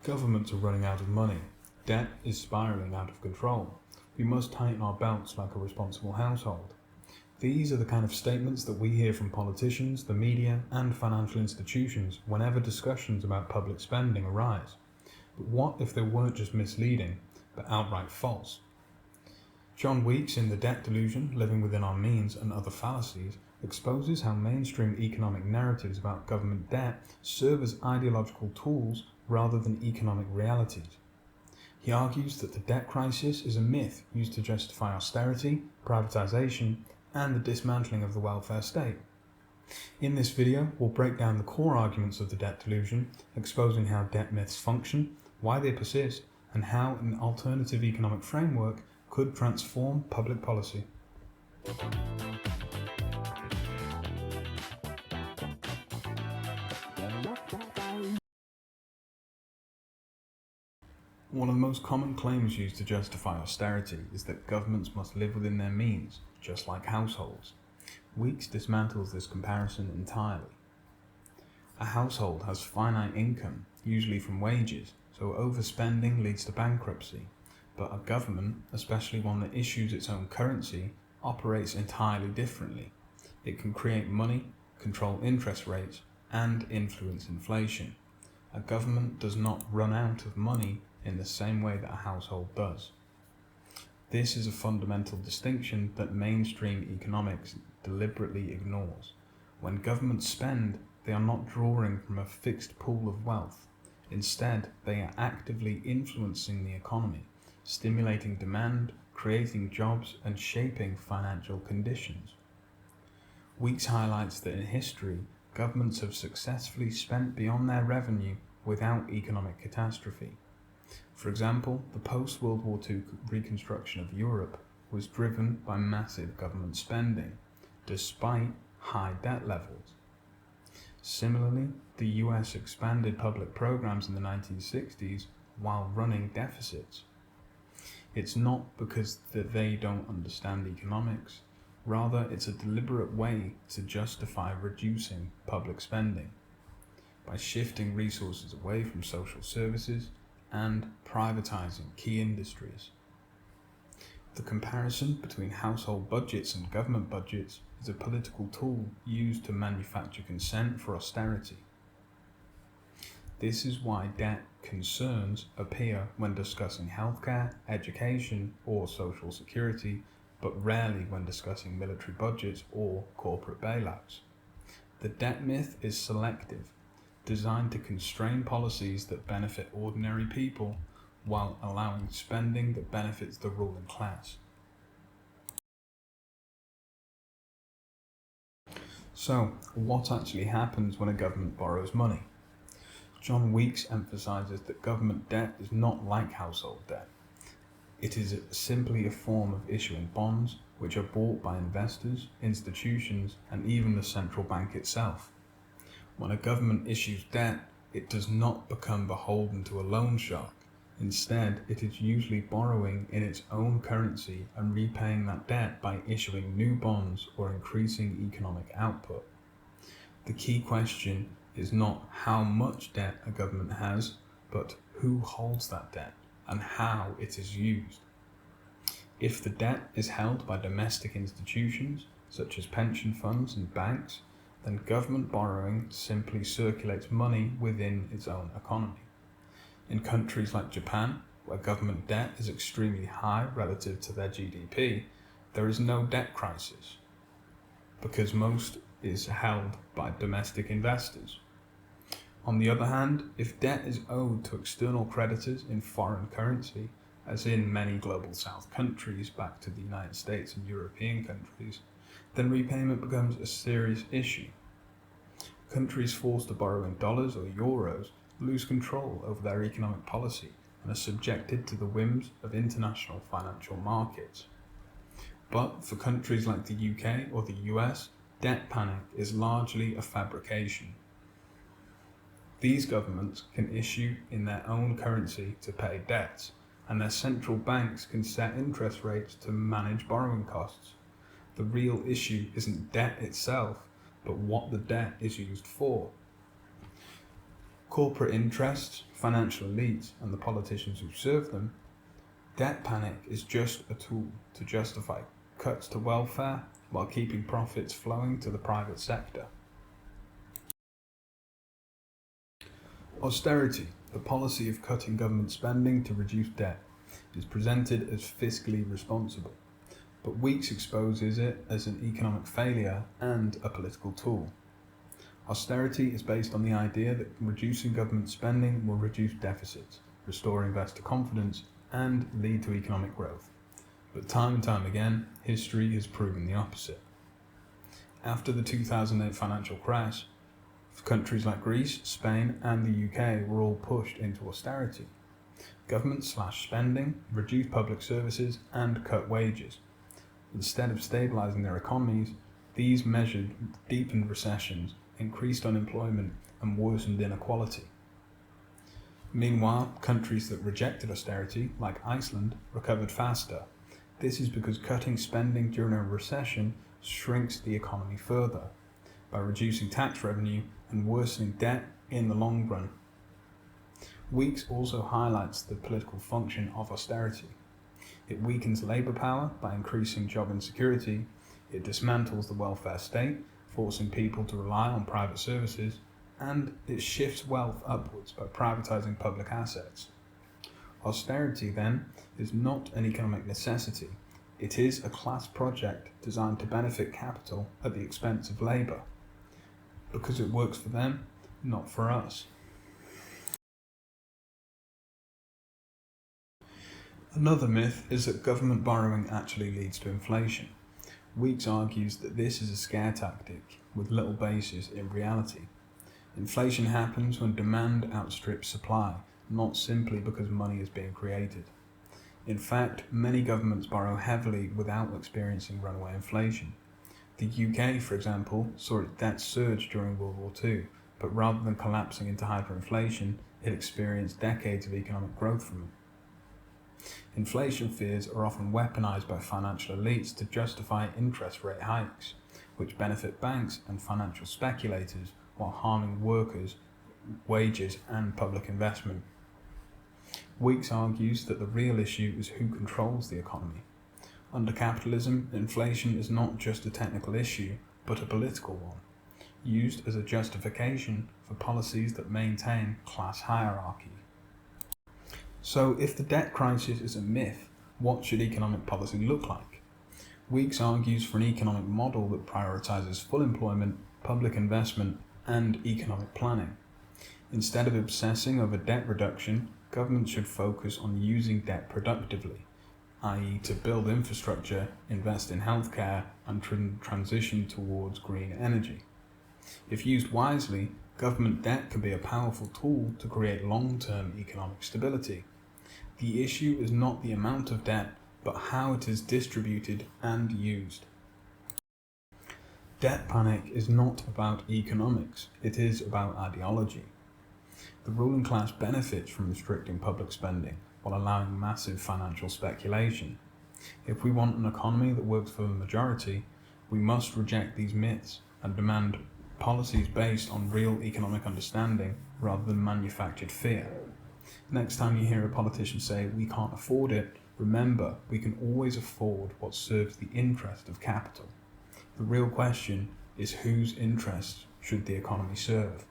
Governments are running out of money. Debt is spiralling out of control. We must tighten our belts like a responsible household. These are the kind of statements that we hear from politicians, the media, and financial institutions whenever discussions about public spending arise. But what if they weren't just misleading, but outright false? John Weeks in The Debt Delusion, Living Within Our Means and Other Fallacies, exposes how mainstream economic narratives about government debt serve as ideological tools rather than economic realities. He argues that the debt crisis is a myth used to justify austerity, privatization, and the dismantling of the welfare state. In this video, we'll break down the core arguments of the debt delusion, exposing how debt myths function, why they persist, and how an alternative economic framework could transform public policy. One of the most common claims used to justify austerity is that governments must live within their means, just like households. Weeks dismantles this comparison entirely. A household has finite income, usually from wages, so overspending leads to bankruptcy. But a government, especially one that issues its own currency, operates entirely differently. It can create money, control interest rates, and influence inflation. A government does not run out of money in the same way that a household does. This is a fundamental distinction that mainstream economics deliberately ignores. When governments spend, they are not drawing from a fixed pool of wealth. Instead, they are actively influencing the economy, stimulating demand, creating jobs, and shaping financial conditions. Weeks highlights that in history, governments have successfully spent beyond their revenue without economic catastrophe. For example, the post-World War II reconstruction of Europe was driven by massive government spending, despite high debt levels. Similarly, the US expanded public programs in the 1960s while running deficits. It's not because that they don't understand economics, rather it's a deliberate way to justify reducing public spending by shifting resources away from social services and privatizing key industries. The comparison between household budgets and government budgets is a political tool used to manufacture consent for austerity. This is why debt concerns appear when discussing healthcare, education, or social security, but rarely when discussing military budgets or corporate bailouts. The debt myth is selective, designed to constrain policies that benefit ordinary people while allowing spending that benefits the ruling class. So, what actually happens when a government borrows money? John Weeks emphasizes that government debt is not like household debt. It is simply a form of issuing bonds which are bought by investors, institutions, and even the central bank itself. When a government issues debt, it does not become beholden to a loan shark. Instead, it is usually borrowing in its own currency and repaying that debt by issuing new bonds or increasing economic output. The key question is not how much debt a government has, but who holds that debt and how it is used. If the debt is held by domestic institutions, such as pension funds and banks, then government borrowing simply circulates money within its own economy. In countries like Japan, where government debt is extremely high relative to their GDP, there is no debt crisis, because most is held by domestic investors. On the other hand, if debt is owed to external creditors in foreign currency, as in many global south countries back to the United States and European countries, then repayment becomes a serious issue. Countries forced to borrow in dollars or euros lose control over their economic policy and are subjected to the whims of international financial markets. But for countries like the UK or the US, debt panic is largely a fabrication. These governments can issue in their own currency to pay debts, and their central banks can set interest rates to manage borrowing costs. The real issue isn't debt itself, but what the debt is used for. Corporate interests, financial elites and the politicians who serve them, debt panic is just a tool to justify cuts to welfare while keeping profits flowing to the private sector. Austerity, the policy of cutting government spending to reduce debt, is presented as fiscally responsible, but Weeks exposes it as an economic failure and a political tool. Austerity is based on the idea that reducing government spending will reduce deficits, restore investor confidence, and lead to economic growth. But time and time again, history has proven the opposite. After the 2008 financial crash, countries like Greece, Spain, and the UK were all pushed into austerity. Government slashed spending, reduced public services, and cut wages. Instead of stabilising their economies, these measures deepened recessions, increased unemployment, and worsened inequality. Meanwhile, countries that rejected austerity, like Iceland, recovered faster. This is because cutting spending during a recession shrinks the economy further, by reducing tax revenue and worsening debt in the long run. Weeks also highlights the political function of austerity. It weakens labour power by increasing job insecurity, it dismantles the welfare state, forcing people to rely on private services, and it shifts wealth upwards by privatising public assets. Austerity, then, is not an economic necessity. It is a class project designed to benefit capital at the expense of labour, because it works for them, not for us. Another myth is that government borrowing actually leads to inflation. Weeks argues that this is a scare tactic with little basis in reality. Inflation happens when demand outstrips supply, not simply because money is being created. In fact, many governments borrow heavily without experiencing runaway inflation. The UK, for example, saw its debt surge during World War II, but rather than collapsing into hyperinflation, it experienced decades of economic growth from it. Inflation fears are often weaponized by financial elites to justify interest rate hikes, which benefit banks and financial speculators while harming workers, wages, and public investment. Weeks argues that the real issue is who controls the economy. Under capitalism, inflation is not just a technical issue, but a political one, used as a justification for policies that maintain class hierarchy. So, if the debt crisis is a myth, what should economic policy look like? Weeks argues for an economic model that prioritises full employment, public investment, and economic planning. Instead of obsessing over debt reduction, government should focus on using debt productively, i.e. to build infrastructure, invest in healthcare, and transition towards green energy. If used wisely, government debt can be a powerful tool to create long-term economic stability. The issue is not the amount of debt, but how it is distributed and used. Debt panic is not about economics, it is about ideology. The ruling class benefits from restricting public spending while allowing massive financial speculation. If we want an economy that works for the majority, we must reject these myths and demand policies based on real economic understanding rather than manufactured fear. Next time you hear a politician say, "We can't afford it," remember, we can always afford what serves the interest of capital. The real question is whose interests should the economy serve?